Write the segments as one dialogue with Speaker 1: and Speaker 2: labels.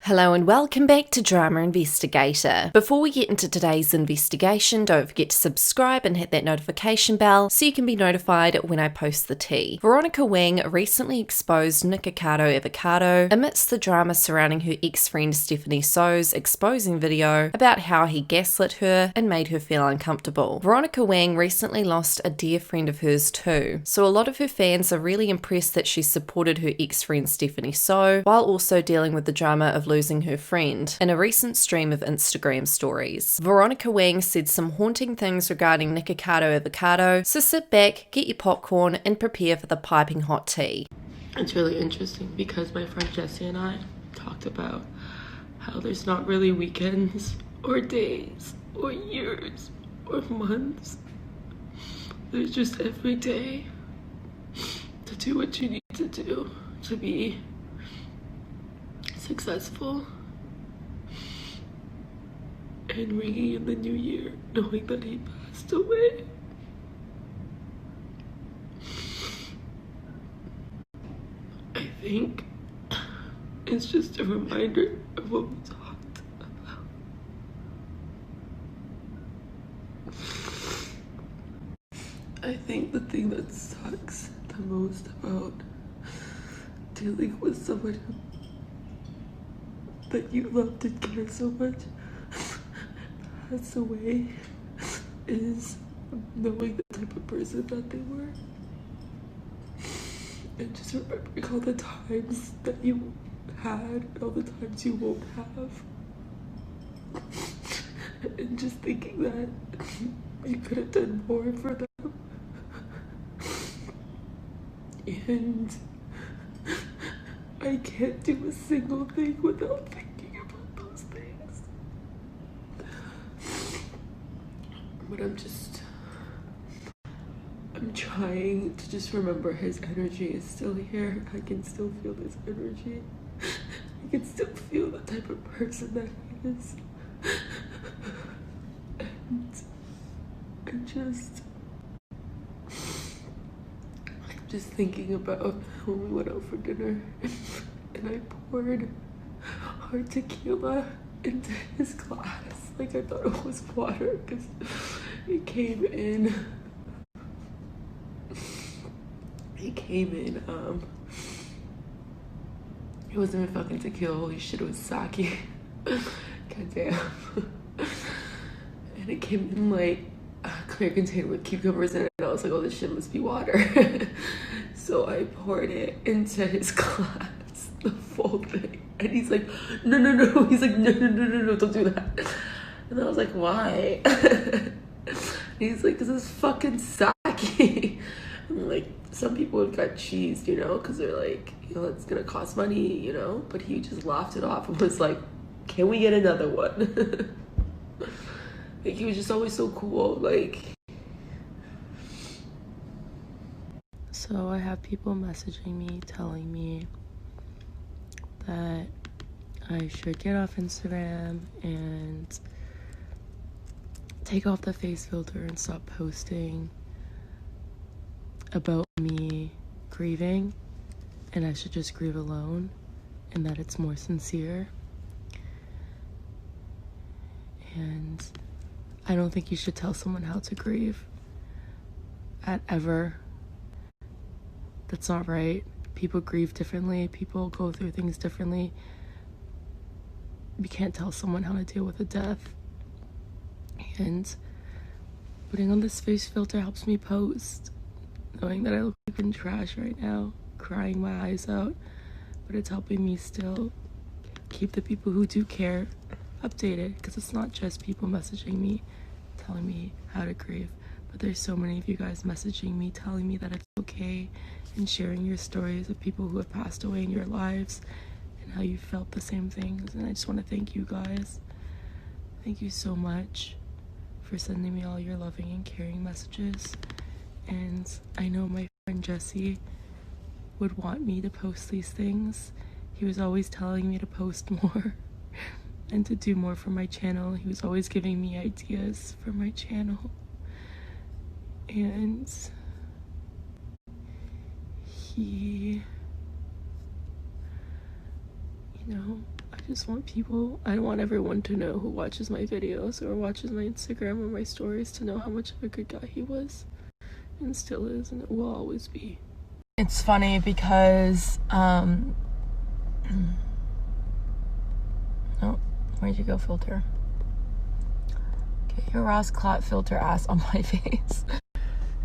Speaker 1: Hello and welcome back to Drama Investigator. Before we get into today's investigation, don't forget to subscribe and hit that notification bell so you can be notified when I post the tea. Veronica Wang recently exposed Nikocado Avocado amidst the drama surrounding her ex-friend Stephanie So's exposing video about how he gaslit her and made her feel uncomfortable. Veronica Wang recently lost a dear friend of hers too, so a lot of her fans are really impressed that she supported her ex-friend Stephanie So while also dealing with the drama of losing her friend in a recent stream of Instagram stories. Veronica Wang said some haunting things regarding Nikocado Avocado, so sit back, get your popcorn, and prepare for the piping hot tea.
Speaker 2: It's really interesting because my friend Jessie and I talked about how there's not really weekends or days or years or months. There's just every day to do what you need to do to be successful and ringing in the new year knowing that he passed away. I think it's just a reminder of what we talked about. I think the thing that sucks the most about dealing with someone that you loved and care so much pass away is knowing the type of person that they were. And just remembering all the times that you had and all the times you won't have. And just thinking that you could have done more for them. And I can't do a single thing without thinking about those things. But I'm trying to just remember his energy is still here. I can still feel this energy. I can still feel the type of person that he is. And I'm just thinking about when we went out for dinner and I poured our tequila into his glass like I thought it was water because it came in it wasn't even fucking tequila, holy shit, it was sake. Goddamn. And it came in like a clear container with cucumbers in it, and I was like, oh, this shit must be water. So I poured it into his glass, the full thing, and he's like, no, he's like, no, don't do that. And I was like, why? He's like, this is fucking sake. I'm like, some people have got cheese, you know, because they're like, you know, it's gonna cost money, you know, but he just laughed it off and was like, can we get another one? Like, he was just always so cool, like. So I have people messaging me, telling me that I should get off Instagram and take off the face filter and stop posting about me grieving, and I should just grieve alone, and that it's more sincere. And I don't think you should tell someone how to grieve ever. That's not right. People grieve differently. People go through things differently. You can't tell someone how to deal with a death. And putting on this face filter helps me post, knowing that I look like in trash right now, crying my eyes out, but it's helping me still keep the people who do care updated, because it's not just people messaging me telling me how to grieve, but there's so many of you guys messaging me telling me that it's okay and sharing your stories of people who have passed away in your lives and how you felt the same things. And I just want to thank you guys. Thank you so much for sending me all your loving and caring messages. And I know my friend Jesse would want me to post these things. He was always telling me to post more and to do more for my channel. He was always giving me ideas for my channel. And he, you know, I I want everyone to know who watches my videos or watches my Instagram or my stories to know how much of a good guy he was and still is, and it will always be. It's funny because oh, where'd you go, filter? Get your Ross Clot filter ass on my face.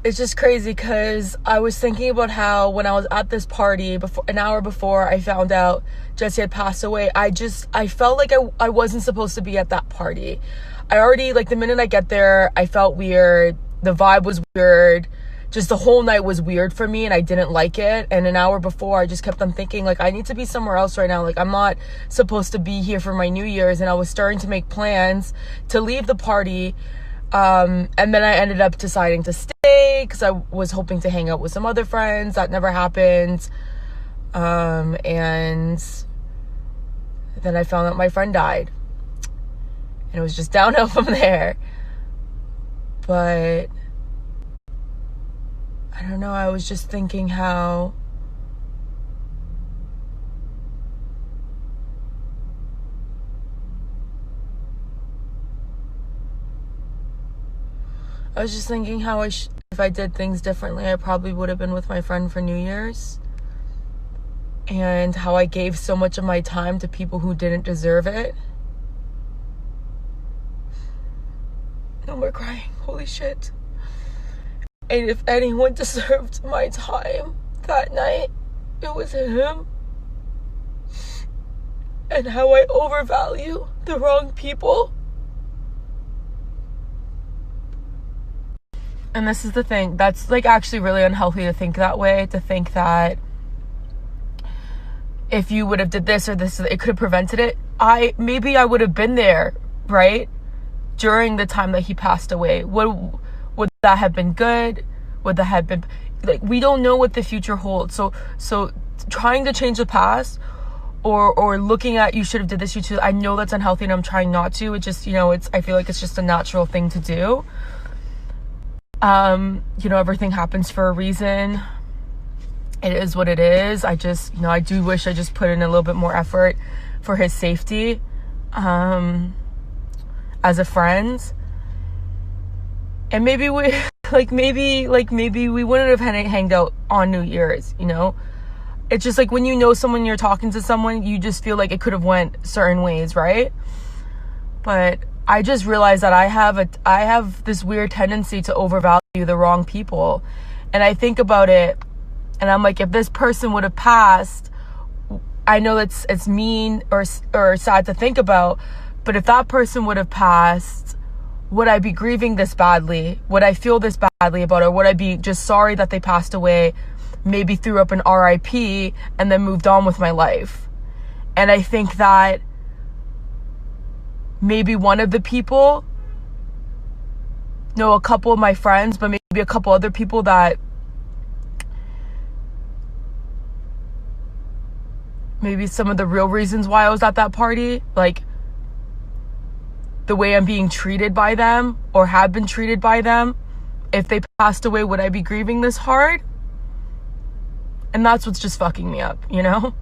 Speaker 2: It's just crazy because I was thinking about how when I was at this party an hour before I found out Jesse had passed away, I felt like I wasn't supposed to be at that party. I already, like, the minute I get there, I felt weird. The vibe was weird. Just the whole night was weird for me and I didn't like it. And an hour before, I just kept on thinking, like, I need to be somewhere else right now. Like, I'm not supposed to be here for my New Year's. And I was starting to make plans to leave the party. And then I ended up deciding to stay because I was hoping to hang out with some other friends. That never happened. And then I found out my friend died. And it was just downhill from there. But I don't know, I was just thinking how if I did things differently, I probably would have been with my friend for New Year's. And how I gave so much of my time to people who didn't deserve it. No more crying, holy shit. And if anyone deserved my time that night, it was him. And how I overvalue the wrong people. And this is the thing, that's, like, actually really unhealthy to think that way, to think that if you would have did this or this, it could have prevented it. Maybe I would have been there, right? During the time that he passed away. Would that have been good? Would that have been, like, we don't know what the future holds. So trying to change the past or looking at you should have did this, you should, I know that's unhealthy and I'm trying not to. It just, I feel like it's just a natural thing to do. Everything happens for a reason. It is what it is. I just, I do wish I just put in a little bit more effort for his safety, as a friend. And maybe we, maybe we wouldn't have hanged out on New Year's, It's just like when someone, you're talking to someone, you just feel like it could have went certain ways, right? But I just realized that I have this weird tendency to overvalue the wrong people. And I think about it and I'm like, if this person would have passed, I know it's mean or sad to think about, but if that person would have passed, would I be grieving this badly? Would I feel this badly about it? Or would I be just sorry that they passed away, maybe threw up an RIP and then moved on with my life? And I think that maybe one of the people, a couple of my friends, but maybe a couple other people that maybe some of the real reasons why I was at that party, like the way I'm being treated by them or have been treated by them, if they passed away, would I be grieving this hard? And that's what's just fucking me up, And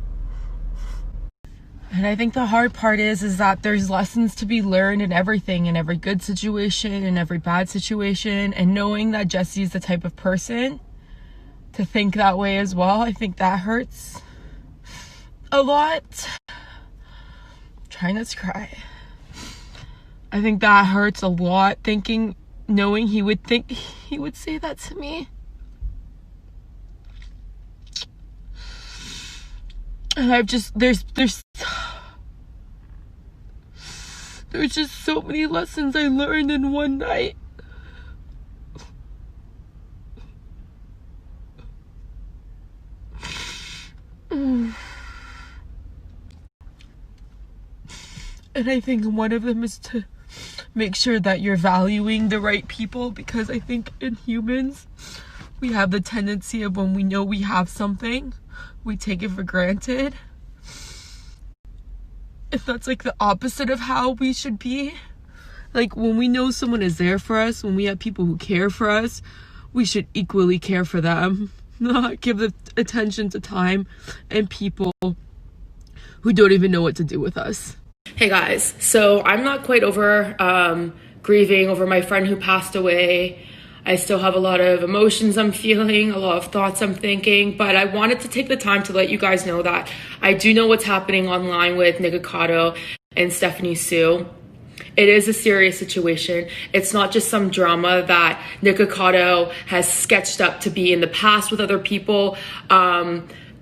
Speaker 2: I think the hard part is that there's lessons to be learned in everything, in every good situation, in every bad situation. And knowing that Jesse's the type of person to think that way as well, I think that hurts a lot. I'm trying not to cry. I think that hurts a lot, knowing he would say that to me. And I've just, there's just so many lessons I learned in one night. And I think one of them is to make sure that you're valuing the right people, because I think in humans, we have the tendency of when we know we have something, we take it for granted. If that's like the opposite of how we should be. Like when we know someone is there for us, when we have people who care for us, we should equally care for them. Not give the attention to time and people who don't even know what to do with us.
Speaker 3: Hey guys, so I'm not quite over grieving over my friend who passed away. I still have a lot of emotions I'm feeling, a lot of thoughts I'm thinking, but I wanted to take the time to let you guys know that I do know what's happening online with Nikocado and Stephanie Sue. It is a serious situation. It's not just some drama that Nikocado has sketched up to be in the past with other people.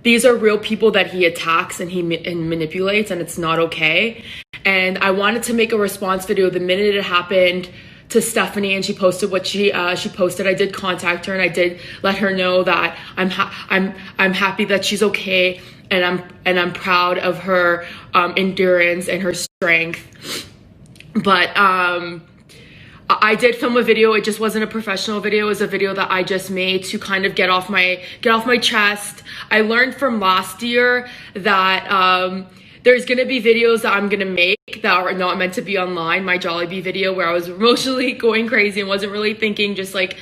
Speaker 3: These are real people that he attacks and he manipulates, and it's not okay. And I wanted to make a response video the minute it happened to Stephanie, and she posted what she posted. I did contact her and I did let her know that I'm happy that she's okay, and I'm proud of her endurance and her strength. But I did film a video. It just wasn't a professional video. It was a video that I just made to kind of get off my chest. I learned from last year that there's gonna be videos that I'm gonna make that are not meant to be online. My Jollibee video where I was emotionally going crazy and wasn't really thinking, just like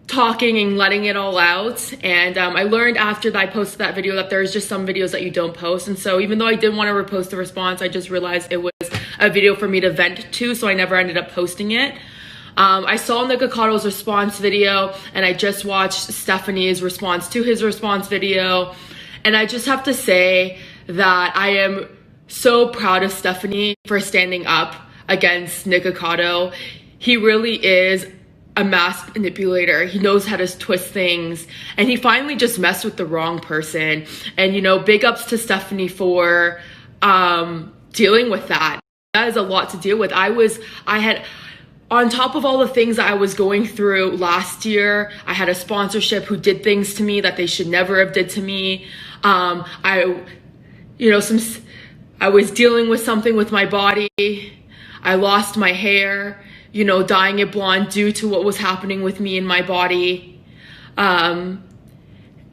Speaker 3: talking and letting it all out. And I learned after that I posted that video that there's just some videos that you don't post. And so even though I didn't want to repost the response, I just realized it was a video for me to vent to, so I never ended up posting it. I saw Nikocado's response video, and I just watched Stephanie's response to his response video. And I just have to say that I am so proud of Stephanie for standing up against Nikocado. He really is a mass manipulator. He knows how to twist things, and he finally just messed with the wrong person. And you know, big ups to Stephanie for dealing with that. That is a lot to deal with. I had, on top of all the things that I was going through last year, I had a sponsorship who did things to me that they should never have did to me. I was dealing with something with my body. I lost my hair, you know, dyeing it blonde due to what was happening with me in my body. And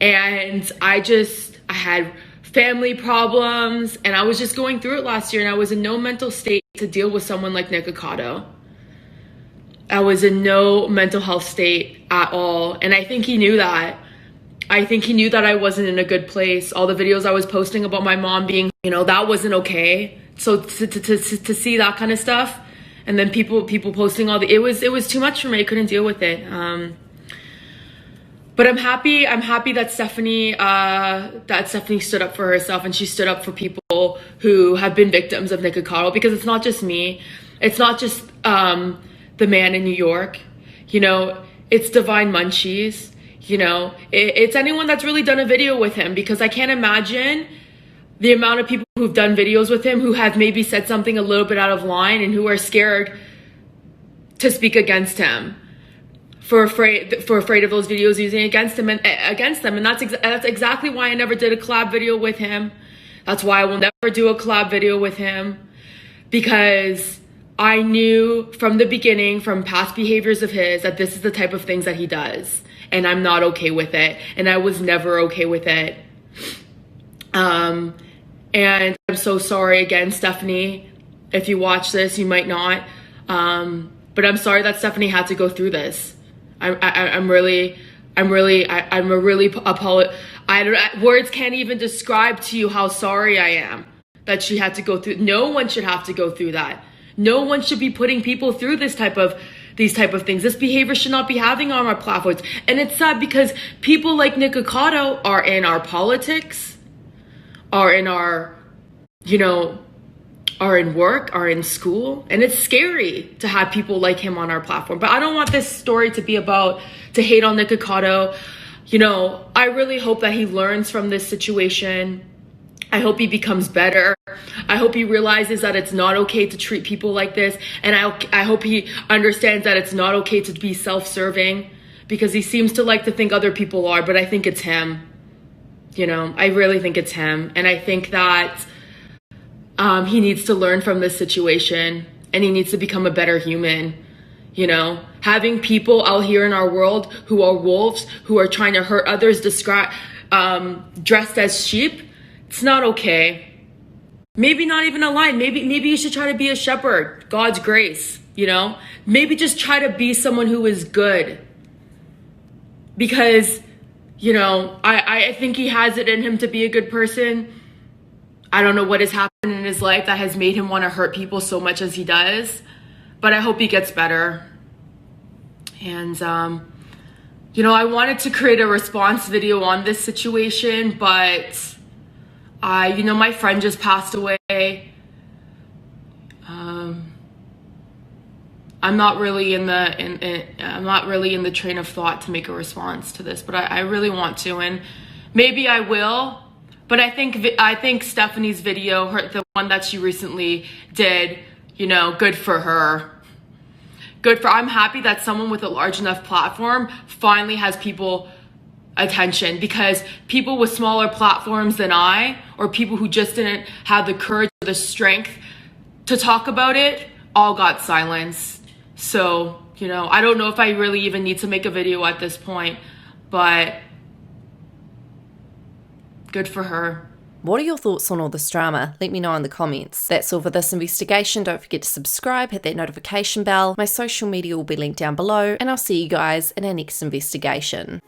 Speaker 3: I had family problems, and I was just going through it last year, and I was in no mental state to deal with someone like Nikocado. I was in no mental health state at all, and I think he knew that. I think he knew that I wasn't in a good place. All the videos I was posting about my mom being, you know, that wasn't okay. So to see that kind of stuff, and then people posting all the, it was too much for me. I couldn't deal with it. But I'm happy that Stephanie stood up for herself, and she stood up for people who have been victims of Nikocado, because it's not just me. It's not just the man in New York. You know, it's Divine Munchies. You know, it's anyone that's really done a video with him, because I can't imagine the amount of people who've done videos with him who have maybe said something a little bit out of line and who are scared to speak against him. For afraid of those videos using against him and against them. And that's exactly why I never did a collab video with him. That's why I will never do a collab video with him, because I knew from the beginning, from past behaviors of his, that this is the type of things that he does, and I'm not okay with it, and I was never okay with it. And I'm so sorry again, Stephanie. If you watch this, you might not, but I'm sorry that Stephanie had to go through this. Words can't even describe to you how sorry I am that she had to go through. No one should have to go through that. No one should be putting people through these type of things. This behavior should not be having on our platforms. And it's sad because people like Nikocado are in our politics, are in our, you know, are in work, are in school, and it's scary to have people like him on our platform. But I don't want this story to be about to hate on Nikocado. You know, I really hope that he learns from this situation. I hope he becomes better. I hope he realizes that it's not okay to treat people like this, and I hope he understands that it's not okay to be self-serving, because he seems to like to think other people are, but I think it's him. You know, I really think it's him, and I think that he needs to learn from this situation, and he needs to become a better human. You know, having people out here in our world who are wolves, who are trying to hurt others, dressed as sheep, it's not okay. Maybe not even a lion. Maybe you should try to be a shepherd. God's grace, you know? Maybe just try to be someone who is good. Because, you know, I think he has it in him to be a good person. I don't know what has happened in his life that has made him want to hurt people so much as he does, but I hope he gets better. And, you know, I wanted to create a response video on this situation, but you know, my friend just passed away. I'm not really in the train of thought to make a response to this, but I really want to, and maybe I will. But I think Stephanie's video, the one that she recently did, you know, good for her. I'm happy that someone with a large enough platform finally has people attention, because people with smaller platforms than I, or people who just didn't have the courage or the strength to talk about it, all got silenced. So, you know, I don't know if I really even need to make a video at this point, but good for her.
Speaker 1: What are your thoughts on all this drama? Let me know in the comments. That's all for this investigation. Don't forget to subscribe, hit that notification bell. My social media will be linked down below, and I'll see you guys in our next investigation.